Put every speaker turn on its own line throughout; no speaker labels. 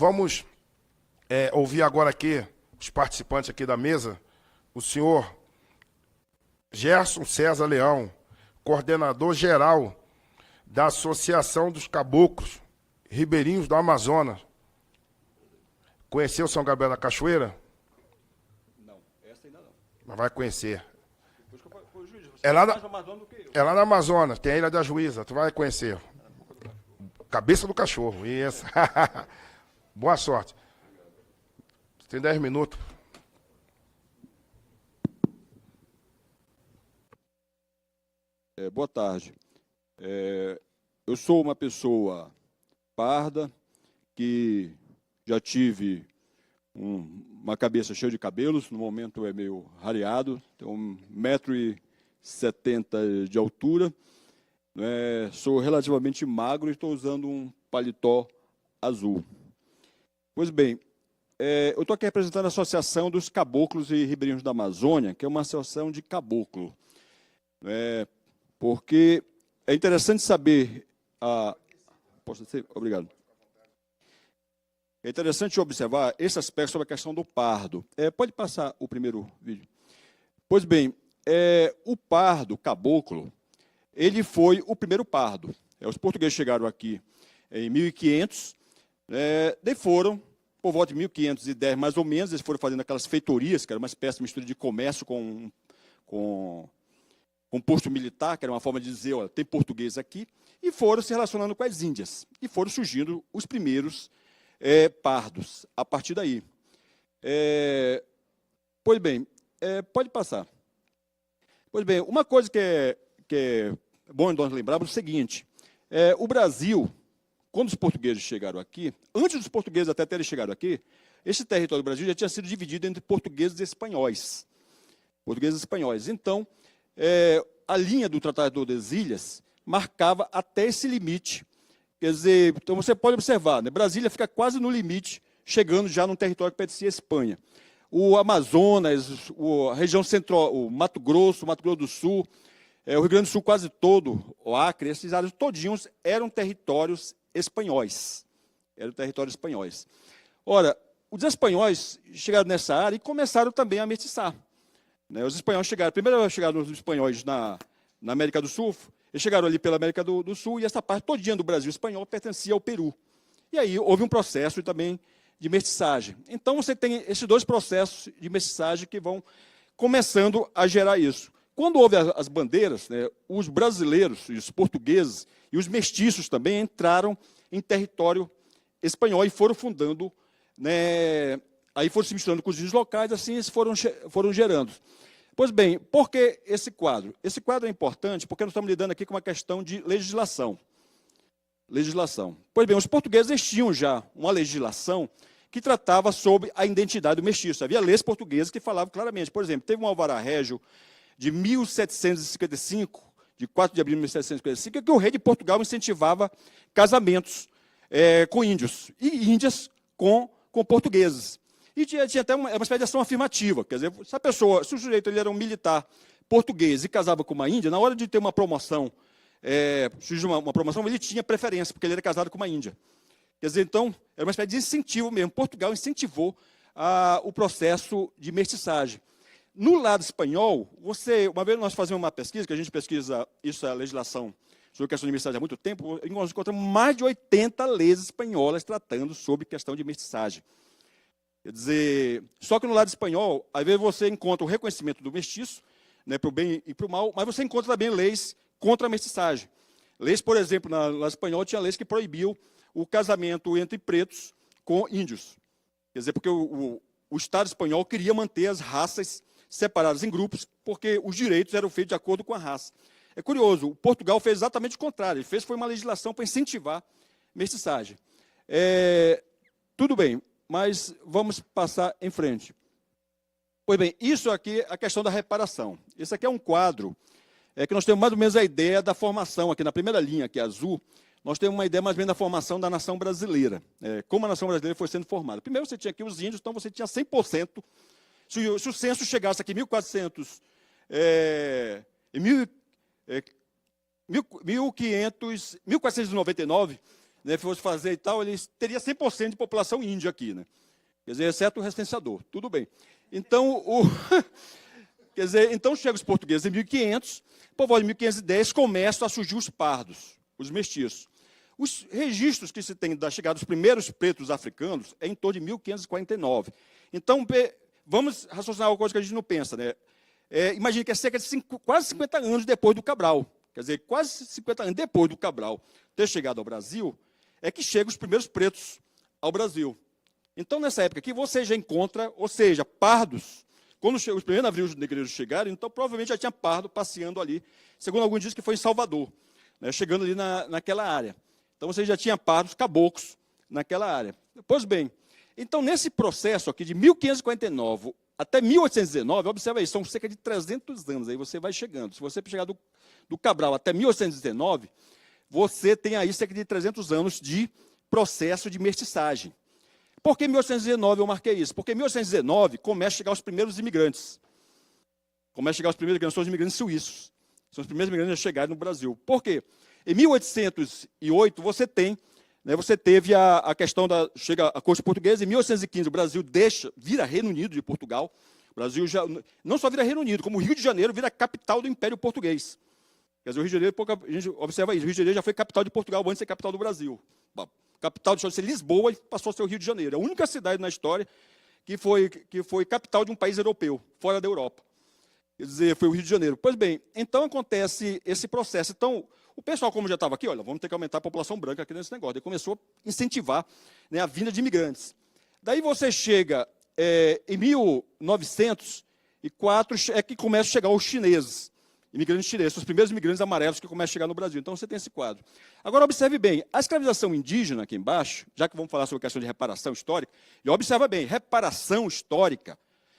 Vamos ouvir agora aqui os participantes aqui da mesa. O senhor Gerson César Leão, coordenador geral da Associação dos Caboclos Ribeirinhos do Amazonas. Conheceu São Gabriel da Cachoeira?
Não, essa ainda não.
Mas vai conhecer.
Juiz,
É lá,
mais Amazonas do que eu.
é lá na Amazonas, tem a Ilha da Juíza, tu vai conhecer. Cabeça do cachorro, isso. Boa sorte. Você tem 10 minutos.
Boa tarde. Eu sou uma pessoa parda, que já tive uma cabeça cheia de cabelos, no momento é meio rareado, tenho 1,70 m de altura, sou relativamente magro e estou usando um paletó azul. Pois bem, eu estou aqui representando a Associação dos Caboclos e Ribeirinhos da Amazônia, que é uma associação de caboclo, porque é interessante saber... Posso dizer? Obrigado. É interessante observar esse aspecto sobre a questão do pardo. Pode passar o primeiro vídeo. Pois bem, o pardo, o caboclo, ele foi o primeiro pardo. Os portugueses chegaram aqui em 1500, daí foram, por volta de 1510 mais ou menos, eles foram fazendo aquelas feitorias, que era uma espécie de mistura de comércio com posto militar, que era uma forma de dizer, olha, tem português aqui, e foram se relacionando com as Índias. E foram surgindo os primeiros pardos, a partir daí. Pois bem, pode passar. Pois bem, uma coisa que é bom nós lembrarmos é o seguinte, o Brasil, quando os portugueses chegaram aqui, antes dos portugueses até terem chegado aqui, esse território do Brasil já tinha sido dividido entre portugueses e espanhóis. Portugueses e espanhóis. Então, a linha do Tratado de Tordesilhas marcava até esse limite. Quer dizer, então você pode observar, Brasília fica quase no limite, chegando já num território que pertencia à Espanha. O Amazonas, a região central, o Mato Grosso do Sul, o Rio Grande do Sul quase todo, o Acre, esses áreas todinhos eram territórios espanhóis. Eram territórios espanhóis. Ora, os espanhóis chegaram nessa área e começaram também a mestiçar. Os espanhóis chegaram, primeiro chegaram os espanhóis na América do Sul, eles chegaram ali pela América do Sul, e essa parte todinha do Brasil espanhol pertencia ao Peru. E aí houve um processo também de mestiçagem. Então você tem esses dois processos de mestiçagem que vão começando a gerar isso. Quando houve as bandeiras, os brasileiros, os portugueses e os mestiços também entraram em território espanhol e foram fundando, aí foram se misturando com os índios locais, assim eles foram gerando. Pois bem, por que esse quadro? Esse quadro é importante porque nós estamos lidando aqui com uma questão de legislação. Pois bem, os portugueses tinham já uma legislação que tratava sobre a identidade do mestiço. Havia leis portuguesas que falavam claramente. Por exemplo, teve um alvará régio de 1755, de 4 de abril de 1755, que o rei de Portugal incentivava casamentos com índios, e índias com portugueses. E tinha até uma espécie de ação afirmativa. Quer dizer, se o sujeito ele era um militar português e casava com uma índia, na hora de ter uma promoção, surgiu uma promoção, ele tinha preferência, porque ele era casado com uma índia. Quer dizer, então, era uma espécie de incentivo mesmo. Portugal incentivou o processo de mestiçagem. No lado espanhol, uma vez nós fazemos uma pesquisa, que a gente pesquisa isso, a legislação sobre a questão de mestiçagem há muito tempo, e nós encontramos mais de 80 leis espanholas tratando sobre questão de mestiçagem. Quer dizer, só que no lado espanhol, às vezes você encontra o reconhecimento do mestiço, para o bem e para o mal, mas você encontra também leis contra a mestiçagem. Leis, por exemplo, no lado espanhol tinha leis que proibiam o casamento entre pretos com índios. Quer dizer, porque o Estado espanhol queria manter as raças separadas em grupos, porque os direitos eram feitos de acordo com a raça. É curioso, Portugal fez exatamente o contrário, ele foi uma legislação para incentivar mestiçagem. Tudo bem, mas vamos passar em frente. Pois bem, isso aqui é a questão da reparação. Esse aqui é um quadro que nós temos mais ou menos a ideia da formação, aqui na primeira linha, que é azul, nós temos uma ideia mais ou menos da formação da nação brasileira, como a nação brasileira foi sendo formada. Primeiro você tinha aqui os índios, então você tinha 100%, se o censo chegasse aqui em 1499, né, fosse fazer e tal, ele teria 100% de população índia aqui, né? Quer dizer, exceto o recenseador. Tudo bem. Então, quer dizer, então chegam os portugueses em 1500, por volta de 1510 começam a surgir os pardos, os mestiços. Os registros que se tem da chegada dos primeiros pretos africanos é em torno de 1549. Então, vamos raciocinar uma coisa que a gente não pensa, né? Imagine que é cerca de quase 50 anos depois do Cabral. Quer dizer, quase 50 anos depois do Cabral ter chegado ao Brasil, é que chegam os primeiros pretos ao Brasil. Então, nessa época aqui, você já encontra, ou seja, pardos. Quando os primeiros navios negreiros chegaram, então provavelmente já tinha pardo passeando ali. Segundo alguns dizem que foi em Salvador, né, chegando ali naquela área. Então, você já tinha pardos, caboclos, naquela área. Pois bem, então, nesse processo aqui, de 1549 até 1819, observa aí, são cerca de 300 anos, aí você vai chegando. Se você chegar do Cabral até 1819, você tem aí cerca de 300 anos de processo de mestiçagem. Por que 1819 eu marquei isso? Porque em 1819 começa a chegar os primeiros imigrantes. Começa a chegar os primeiros imigrantes, são os imigrantes suíços. São os primeiros imigrantes a chegarem no Brasil. Por quê? Em 1808, você teve a questão chega a corte portuguesa. Em 1815, o Brasil vira Reino Unido de Portugal. O Brasil já não só vira Reino Unido, como o Rio de Janeiro vira capital do Império Português. Quer dizer, o Rio de Janeiro, a gente observa isso, o Rio de Janeiro já foi capital de Portugal antes de ser capital do Brasil. Capital de ser Lisboa, e passou a ser o Rio de Janeiro. É a única cidade na história que foi capital de um país europeu, fora da Europa. Quer dizer, foi o Rio de Janeiro. Pois bem, então acontece esse processo. Então, o pessoal, como já estava aqui, olha, vamos ter que aumentar a população branca aqui nesse negócio. Ele começou a incentivar, né, a vinda de imigrantes. Daí você chega em 1904, é que começam a chegar os chineses. Imigrantes chineses, os primeiros imigrantes amarelos que começam a chegar no Brasil. Então, você tem esse quadro. Agora, observe bem, a escravização indígena aqui embaixo, já que vamos falar sobre a questão de reparação histórica, e observa bem, reparação histórica,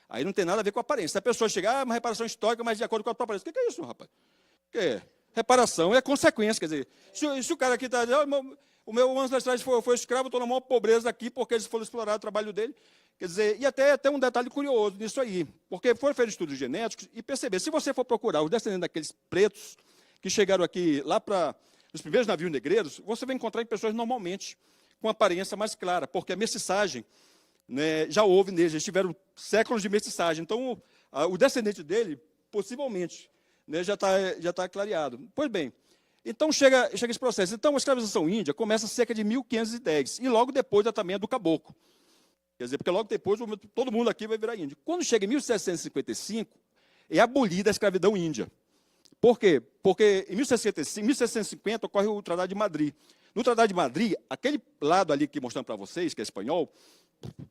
aí não tem nada a ver com a aparência. Se a pessoa chegar, uma reparação histórica, mas de acordo com a tua aparência. O que é isso, rapaz? O que é? Reparação é consequência, quer dizer, se o cara aqui está dizendo, o meu ancestral foi escravo, estou na maior pobreza aqui, porque eles foram explorar o trabalho dele. Quer dizer, e até um detalhe curioso nisso aí, porque foram feitos estudos genéticos e perceber, se você for procurar os descendentes daqueles pretos que chegaram aqui lá para os primeiros navios negreiros, você vai encontrar em pessoas normalmente com aparência mais clara, porque a mestiçagem, né, já houve neles, eles tiveram séculos de mestiçagem. Então, o descendente dele, possivelmente, né, já está clareado. Pois bem, então chega esse processo. Então, a escravização índia começa cerca de 1510, e logo depois também é do caboclo. Quer dizer, porque logo depois todo mundo aqui vai virar índio. Quando chega em 1755, é abolida a escravidão índia. Por quê? Porque em 1750 ocorre o Tratado de Madrid. No Tratado de Madrid, aquele lado ali que mostrando para vocês, que é espanhol,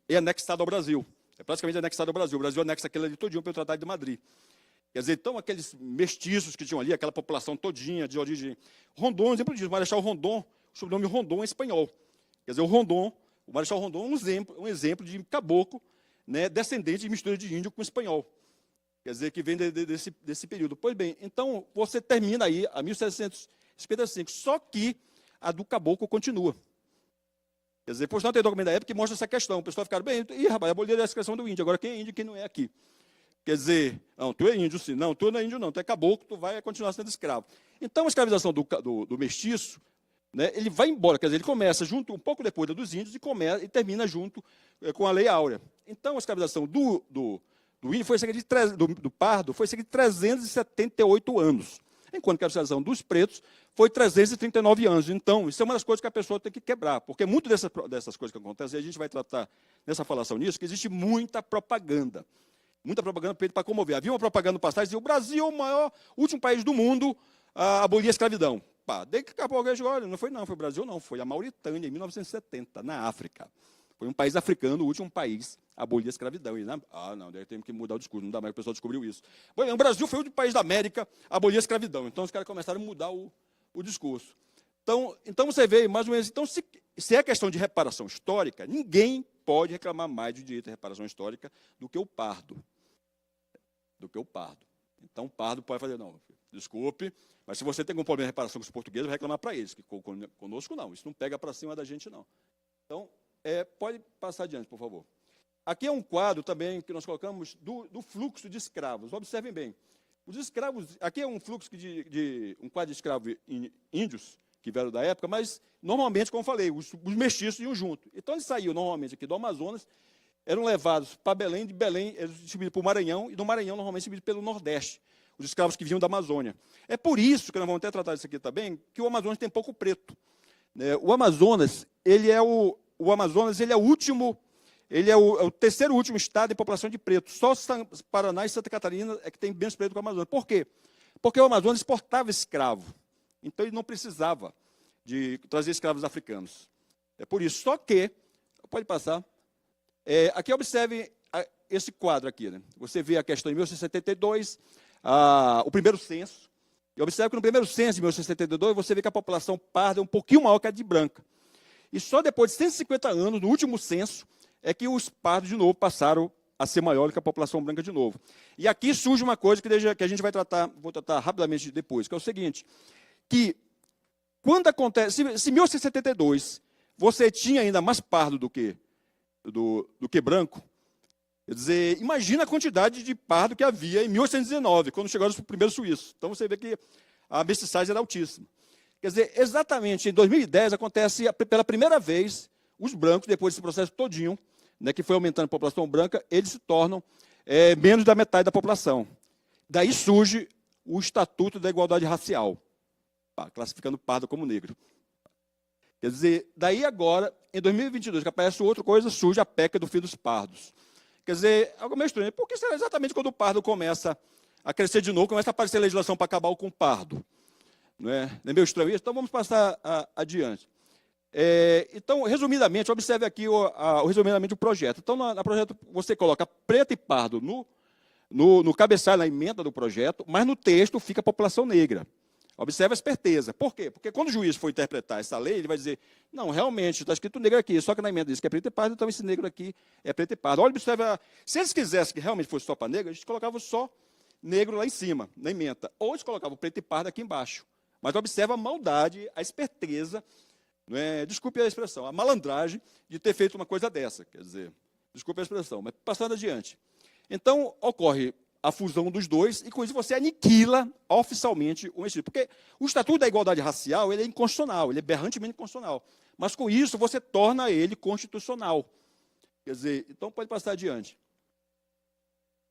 é anexado ao Brasil. É praticamente anexado ao Brasil. O Brasil anexa aquele ali todinho pelo Tratado de Madrid. Quer dizer, então, aqueles mestiços que tinham ali, aquela população todinha de origem... Rondon, exemplo disso, o Marechal Rondon, o sobrenome Rondon é espanhol. Quer dizer, o Marechal Rondon é um exemplo de caboclo, né, descendente de mistura de índio com espanhol. Quer dizer, que vem desse período. Pois bem, então, você termina aí a 1755, só que a do caboclo continua. Quer dizer, pois não tem documento da época que mostra essa questão. O pessoal fica bem, rapaz, aboliram a escravização do índio, agora quem é índio e quem não é aqui? Quer dizer, não, tu é índio sim, não, tu não é índio não, tu é caboclo, tu vai continuar sendo escravo. Então, a escravização do mestiço, né, ele vai embora, quer dizer, ele começa junto, um pouco depois da dos índios, e termina junto com a Lei Áurea. Então, a escravização do índio foi cerca de do pardo foi cerca de 378 anos, enquanto que a escravização dos pretos foi 339 anos. Então, isso é uma das coisas que a pessoa tem que quebrar, porque muito dessas coisas que acontecem, a gente vai tratar nessa falação nisso, que existe muita propaganda feita para comover. Havia uma propaganda no passado, dizia, o Brasil é o último país do mundo a abolir a escravidão. Desde que acabou a guerra, não foi o Brasil não, foi a Mauritânia, em 1970, na África. Foi um país africano, o último país a abolir a escravidão. E, não, daí temos que mudar o discurso, não dá mais, o pessoal descobriu isso. O Brasil foi o último país da América a abolir a escravidão. Então, os caras começaram a mudar o discurso. Então, você vê, mais ou menos, então, se é questão de reparação histórica, ninguém pode reclamar mais de direito à reparação histórica do que o pardo. Então, o pardo pode fazer, não, desculpe, mas se você tem algum problema de reparação com os portugueses, vai reclamar para eles, que conosco não, isso não pega para cima da gente, não. Então, pode passar adiante, por favor. Aqui é um quadro também que nós colocamos do fluxo de escravos. Observem bem. Os escravos, aqui é um fluxo um quadro de escravos índios, que vieram da época, mas, normalmente, como eu falei, os mestiços iam junto. Então, eles saíam, normalmente, aqui do Amazonas, eram levados para Belém, de Belém, eram distribuídos para o Maranhão, e do Maranhão, normalmente, distribuídos pelo Nordeste, os escravos que vinham da Amazônia. É por isso, que nós vamos até tratar disso aqui também, que o Amazonas tem pouco preto. O Amazonas, ele é o último, ele é o terceiro último estado em população de preto. Só Paraná e Santa Catarina é que tem menos preto que o Amazonas. Por quê? Porque o Amazonas exportava escravo. Então, ele não precisava de trazer escravos africanos. É por isso. Só que, pode passar, aqui observe esse quadro aqui. Né? Você vê a questão de 1972, o primeiro censo. E observe que no primeiro censo de 1972, você vê que a população parda é um pouquinho maior que a de branca. E só depois de 150 anos, no último censo, é que os pardos, de novo, passaram a ser maior do que a população branca de novo. E aqui surge uma coisa que a gente vai tratar, vou tratar rapidamente depois, que é o seguinte, que quando acontece, se em 1972 você tinha ainda mais pardo do que branco, quer dizer, imagina a quantidade de pardo que havia em 1819, quando chegaram os primeiros suíços. Então você vê que a mestiçagem era altíssima. Quer dizer, exatamente em 2010 acontece pela primeira vez os brancos, depois desse processo todinho, né, que foi aumentando a população branca, eles se tornam menos da metade da população. Daí surge o Estatuto da Igualdade Racial, classificando pardo como negro. Quer dizer, daí agora, em 2022, que aparece outra coisa, surge a PEC do fim dos pardos. Quer dizer, algo meio estranho, porque será exatamente quando o pardo começa a crescer de novo, começa a aparecer legislação para acabar com o pardo. Não é meio estranho isso? Então, vamos passar adiante. Então, resumidamente, observe aqui resumidamente o projeto. Então, no projeto, você coloca preto e pardo no cabeçalho, na emenda do projeto, mas no texto fica a população negra. Observe a esperteza. Por quê? Porque quando o juiz for interpretar essa lei, ele vai dizer, não, realmente, está escrito negro aqui, só que na emenda diz que é preto e pardo, então esse negro aqui é preto e pardo. Olha, observe, se eles quisessem que realmente fosse só para negro, a gente colocava só negro lá em cima, na emenda. Ou eles colocavam preto e pardo aqui embaixo. Mas observe a maldade, a esperteza, desculpe a expressão, a malandragem de ter feito uma coisa dessa. Quer dizer, desculpe a expressão, mas passando adiante. Então, ocorre a fusão dos dois, e com isso você aniquila oficialmente o mestiço. Porque o Estatuto da Igualdade Racial ele é inconstitucional, ele é berrantemente inconstitucional. Mas com isso você torna ele constitucional. Quer dizer, então pode passar adiante.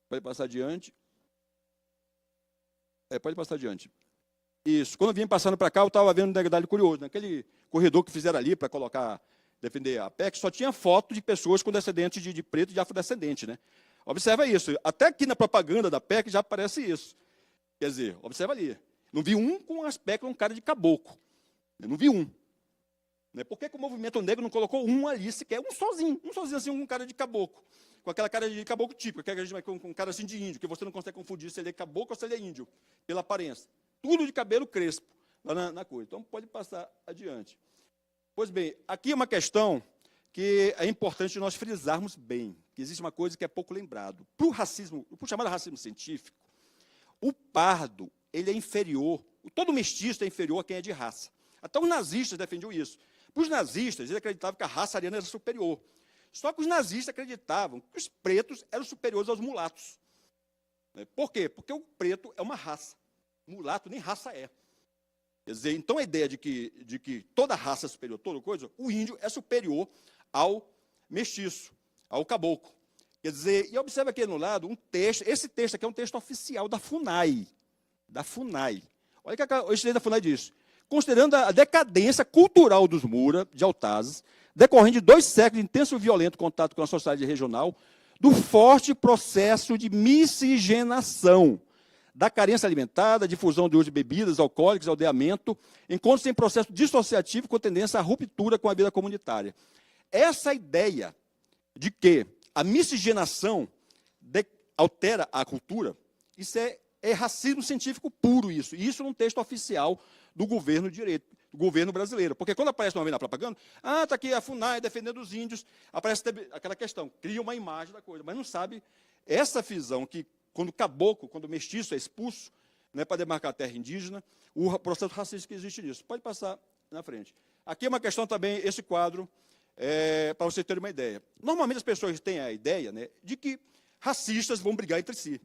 Pode passar adiante. Pode passar adiante. Isso. Quando eu vim passando para cá, eu estava vendo um detalhe curioso. Naquele corredor que fizeram ali para defender a PEC, só tinha foto de pessoas com descendentes de preto e de afrodescendente, né? Observa isso. Até aqui na propaganda da PEC já aparece isso. Quer dizer, observa ali. Não vi um com aspecto de um cara de caboclo. Eu não vi um. Por que o movimento negro não colocou um ali sequer? Um sozinho assim, um cara de caboclo. Com aquela cara de caboclo típico, com um cara assim de índio, que você não consegue confundir se ele é caboclo ou se ele é índio, pela aparência. Tudo de cabelo crespo lá na coisa. Então, pode passar adiante. Pois bem, aqui é uma questão que é importante nós frisarmos bem, que existe uma coisa que é pouco lembrado. Para o racismo, para o chamado racismo científico, o pardo, ele é inferior, todo mestiço é inferior a quem é de raça. Até os nazistas defendiam isso. Para os nazistas, eles acreditavam que a raça ariana era superior. Só que os nazistas acreditavam que os pretos eram superiores aos mulatos. Por quê? Porque o preto é uma raça. Mulato nem raça é. Quer dizer, então a ideia de que toda raça é superior a toda coisa, o índio é superior ao mestiço, ao caboclo. Quer dizer, e observa aqui no lado um texto, esse texto aqui é um texto oficial da FUNAI. Da FUNAI. Olha o que o estudante da FUNAI diz. Considerando a decadência cultural dos Mura, de Altazes, decorrente de 2 séculos de intenso e violento contato com a sociedade regional, do forte processo de miscigenação, da carência alimentar, da difusão de uso de bebidas alcoólicas, aldeamento, encontra-se em processo dissociativo com tendência à ruptura com a vida comunitária. Essa ideia de que a miscigenação altera a cultura, isso é racismo científico puro, isso. E isso num texto oficial do governo do governo brasileiro. Porque quando aparece uma vez na propaganda, está aqui a FUNAI defendendo os índios, aparece aquela questão, cria uma imagem da coisa, mas não sabe essa visão que quando caboclo, quando mestiço é expulso, para demarcar a terra indígena, o processo racista que existe nisso. Pode passar na frente. Aqui é uma questão também, esse quadro, para você ter uma ideia. Normalmente as pessoas têm a ideia de que racistas vão brigar entre si.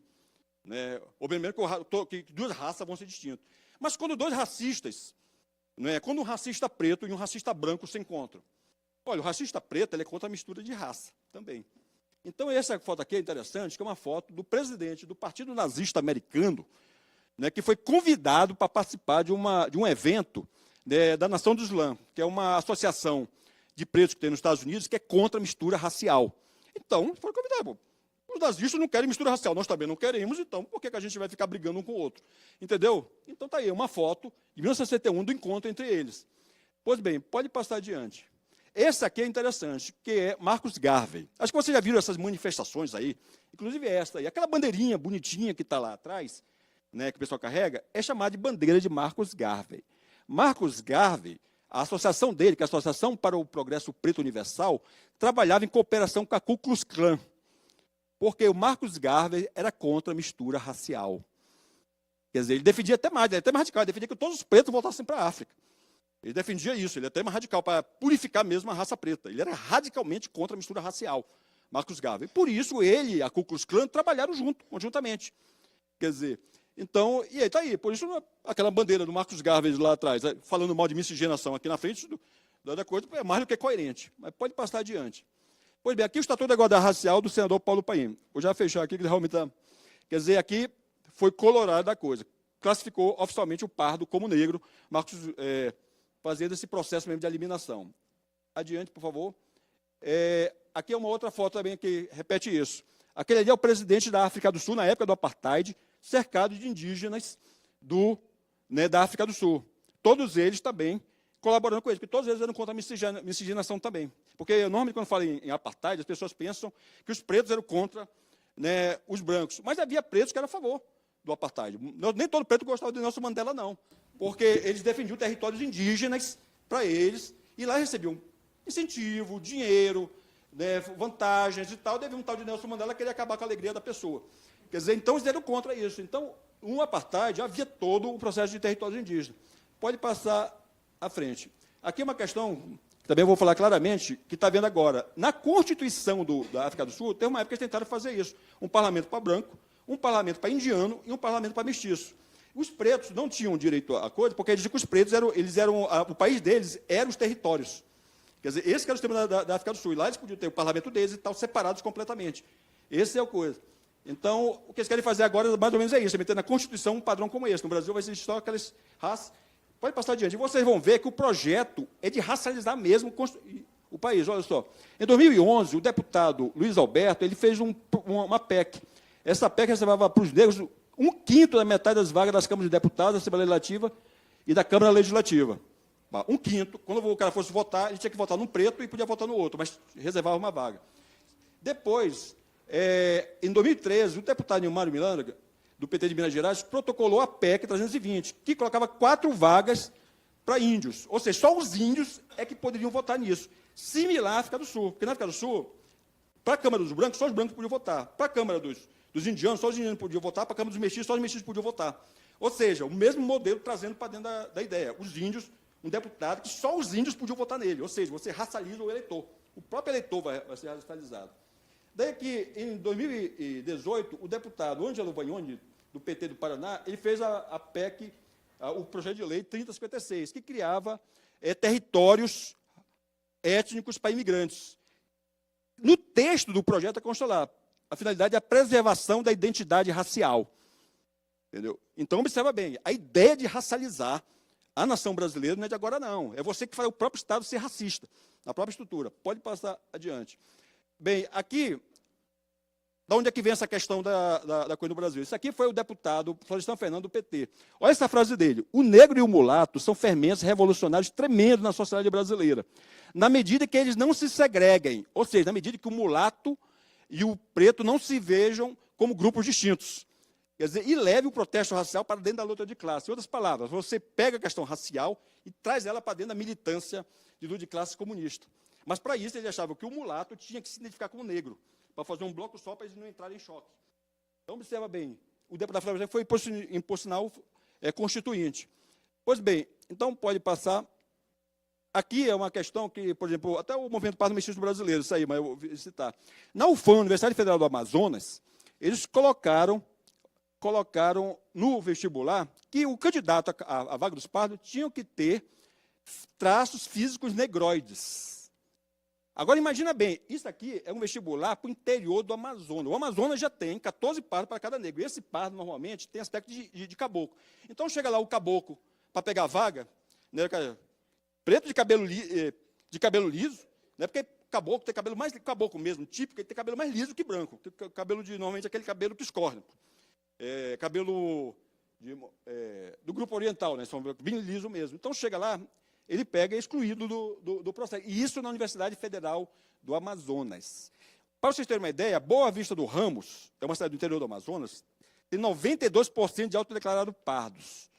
Obviamente que 2 raças vão ser distintas. Mas quando 2 racistas Não é? Quando um racista preto e um racista branco se encontram. Olha, o racista preto ele é contra a mistura de raça também. Então, essa foto aqui é interessante, que é uma foto do presidente do Partido Nazista Americano, né, que foi convidado para participar de um evento, né, da Nação do Islã, que é uma associação de pretos que tem nos Estados Unidos, que é contra a mistura racial. Então, foram convidados. Os nazistas não querem mistura racial, nós também não queremos, então por que a gente vai ficar brigando um com o outro? Entendeu? Então está aí uma foto de 1961 do encontro entre eles. Pois bem, pode passar adiante. Esse aqui é interessante, que é Marcus Garvey. Acho que vocês já viram essas manifestações aí, inclusive esta aí. Aquela bandeirinha bonitinha que está lá atrás, né, que o pessoal carrega, é chamada de bandeira de Marcus Garvey. Marcus Garvey, a associação dele, que é a Associação para o Progresso Preto Universal, trabalhava em cooperação com a Ku Klux Klan, porque o Marcus Garvey era contra a mistura racial. Quer dizer, ele defendia até mais, ele era até mais radical, ele defendia que todos os pretos voltassem para a África. Ele defendia isso, ele era até mais radical, para purificar mesmo a raça preta. Ele era radicalmente contra a mistura racial, Marcus Garvey. Por isso, ele e a Ku Klux Klan trabalharam conjuntamente. Quer dizer, então, e aí está aí. Por isso, aquela bandeira do Marcus Garvey lá atrás, falando mal de miscigenação aqui na frente, da coisa é mais do que coerente. Mas pode passar adiante. Pois bem, aqui o Estatuto da Igualdade Racial do senador Paulo Paim. Vou já fechar aqui, que realmente está... Quer dizer, aqui foi colorado da coisa. Classificou oficialmente o pardo como negro, Marcos fazendo esse processo mesmo de eliminação. Adiante, por favor. Aqui é uma outra foto também que repete isso. Aquele ali é o presidente da África do Sul, na época do Apartheid, cercado de indígenas da África do Sul. Todos eles também colaborando com eles, porque todos eles eram contra a miscigenação também. Porque, normalmente, quando fala em Apartheid, as pessoas pensam que os pretos eram contra, né, os brancos. Mas havia pretos que eram a favor do Apartheid. Nem todo preto gostava de Nelson Mandela, não. Porque eles defendiam territórios indígenas para eles, e lá recebiam incentivo, dinheiro, né, vantagens e tal. Devia um tal de Nelson Mandela querer acabar com a alegria da pessoa. Quer dizer, então eles eram contra isso. Então, no Apartheid havia todo o processo de territórios indígenas. Pode passar à frente. Aqui é uma questão, que também vou falar claramente, que está vendo agora. Na Constituição da África do Sul, tem uma época que eles tentaram fazer isso. Um parlamento para branco, um parlamento para indiano e um parlamento para mestiço. Os pretos não tinham direito à coisa, porque eles diziam que os pretos o país deles eram os territórios. Quer dizer, esse que era o sistema da África do Sul. E lá eles podiam ter o parlamento deles e tal, separados completamente. Esse é a coisa. Então, o que eles querem fazer agora, mais ou menos, é isso, é meter na Constituição um padrão como esse. No Brasil vai existir só aquelas raças. Pode passar adiante. E vocês vão ver que o projeto é de racializar mesmo o país. Olha só. Em 2011, o deputado Luiz Alberto ele fez uma PEC. Essa PEC reservava para os negros 1/5 da metade das vagas das câmaras de deputados, da Assembleia Legislativa e da Câmara Legislativa. 1/5. Quando o cara fosse votar, ele tinha que votar num preto e podia votar no outro, mas reservava uma vaga. Depois, em 2013, o deputado Nilmário Miranda, do PT de Minas Gerais, protocolou a PEC 320, que colocava 4 vagas para índios. Ou seja, só os índios é que poderiam votar nisso. Similar à África do Sul. Porque na África do Sul, para a Câmara dos Brancos, só os brancos podiam votar. Para a Câmara dos Indianos, só os indianos podiam votar. Para a Câmara dos Mestiços, só os mestiços podiam votar. Ou seja, o mesmo modelo trazendo para dentro da ideia. Os índios, um deputado que só os índios podiam votar nele. Ou seja, você racializa o eleitor. O próprio eleitor vai ser racializado. Daí que, em 2018, o deputado Ângelo Vagnoni, do PT do Paraná, ele fez a PEC, o projeto de lei 3056, que criava territórios étnicos para imigrantes. No texto do projeto consta lá, a finalidade é a preservação da identidade racial. Entendeu? Então, observa bem, a ideia de racializar a nação brasileira não é de agora, não. É você que faz o próprio Estado ser racista, na própria estrutura. Pode passar adiante. Bem, aqui, da onde é que vem essa questão da coisa no Brasil? Isso aqui foi o deputado Florestan Fernando, do PT. Olha essa frase dele. O negro e o mulato são fermentos revolucionários tremendos na sociedade brasileira, na medida que eles não se segreguem, ou seja, na medida que o mulato e o preto não se vejam como grupos distintos. Quer dizer, e leve o protesto racial para dentro da luta de classe. Em outras palavras, você pega a questão racial e traz ela para dentro da militância de luta de classe comunista. Mas, para isso, eles achavam que o mulato tinha que se identificar como negro, para fazer um bloco só para eles não entrarem em choque. Então, observa bem, o deputado Flávio foi, por sinal, constituinte. Pois bem, então pode passar. Aqui é uma questão que, por exemplo, até o movimento Pardo Mestiço brasileiro, isso aí, mas eu vou citar. Na UFAM, Universidade Federal do Amazonas, eles colocaram no vestibular que o candidato à vaga dos pardos tinha que ter traços físicos negroides. Agora, imagina bem, isso aqui é um vestibular para o interior do Amazonas. O Amazonas já tem 14 pardos para cada negro. E esse pardo, normalmente, tem aspecto de caboclo. Então, chega lá o caboclo para pegar a vaga, né, preto de cabelo liso, né, porque caboclo tem cabelo mais caboclo mesmo, típico, ele tem cabelo mais liso que branco. Cabelo normalmente, aquele cabelo que escorre. Cabelo do grupo oriental, né, são bem liso mesmo. Então, chega lá, ele pega e é excluído do processo. E isso na Universidade Federal do Amazonas. Para vocês terem uma ideia, Boa Vista do Ramos, é uma cidade do interior do Amazonas, tem 92% de autodeclarados pardos.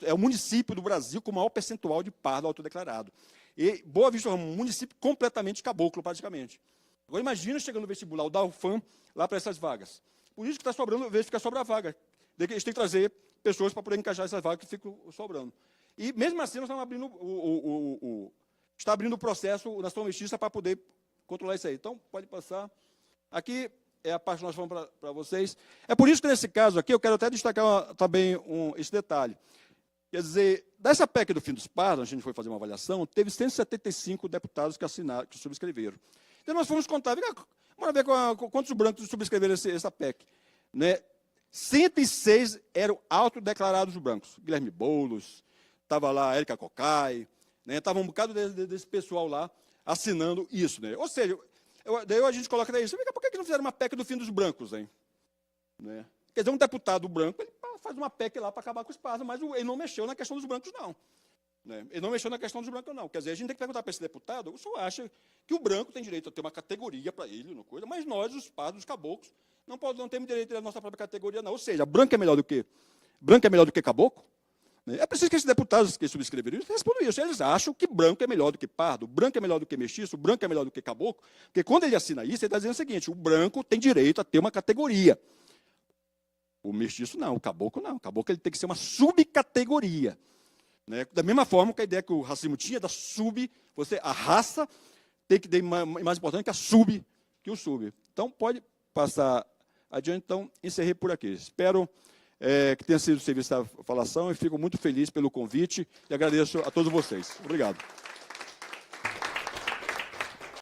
É o município do Brasil com o maior percentual de pardo autodeclarado. E Boa Vista do Ramos, um município completamente caboclo, praticamente. Agora, imagina chegando no vestibular, o da UFAM, lá para essas vagas. Por isso que está sobrando, às vezes fica sobra a vaga. Eles têm que trazer pessoas para poder encaixar essas vagas que ficam sobrando. E, mesmo assim, nós estamos abrindo está abrindo o processo na sua justiça para poder controlar isso aí. Então, pode passar. Aqui é a parte que nós vamos para vocês. É por isso que, nesse caso aqui, eu quero até destacar também esse detalhe. Quer dizer, dessa PEC do fim dos pardos, a gente foi fazer uma avaliação, teve 175 deputados que assinaram, que subscreveram. Então, nós fomos contar, vamos ver quantos brancos subscreveram essa PEC. Né? 106 eram autodeclarados brancos. Guilherme Boulos, estava lá a Érica Cocai, né? Estava um bocado desse pessoal lá assinando isso. Né? Ou seja, daí a gente coloca daí, por que não fizeram uma PEC do fim dos brancos? Hein? Né? Quer dizer, um deputado branco, ele faz uma PEC lá para acabar com os pardos, mas ele não mexeu na questão dos brancos, não. Né? Ele não mexeu na questão dos brancos, não. Quer dizer, a gente tem que perguntar para esse deputado, o senhor acha que o branco tem direito a ter uma categoria para ele, uma coisa, mas nós, os pardos, os caboclos, não temos direito à nossa própria categoria, não. Ou seja, branco é melhor do que caboclo? É preciso que esses deputados que subscreveram isso respondam isso. Eles acham que branco é melhor do que pardo, branco é melhor do que mestiço, branco é melhor do que caboclo, porque quando ele assina isso, ele está dizendo o seguinte, o branco tem direito a ter uma categoria. O mestiço não, o caboclo não. O caboclo ele tem que ser uma subcategoria. Né? Da mesma forma que a ideia que o racismo tinha da a raça tem que ter mais importante que o sub. Então, pode passar adiante. Então, encerrei por aqui. Espero que tenha sido serviço da falação e fico muito feliz pelo convite e agradeço a todos vocês. Obrigado.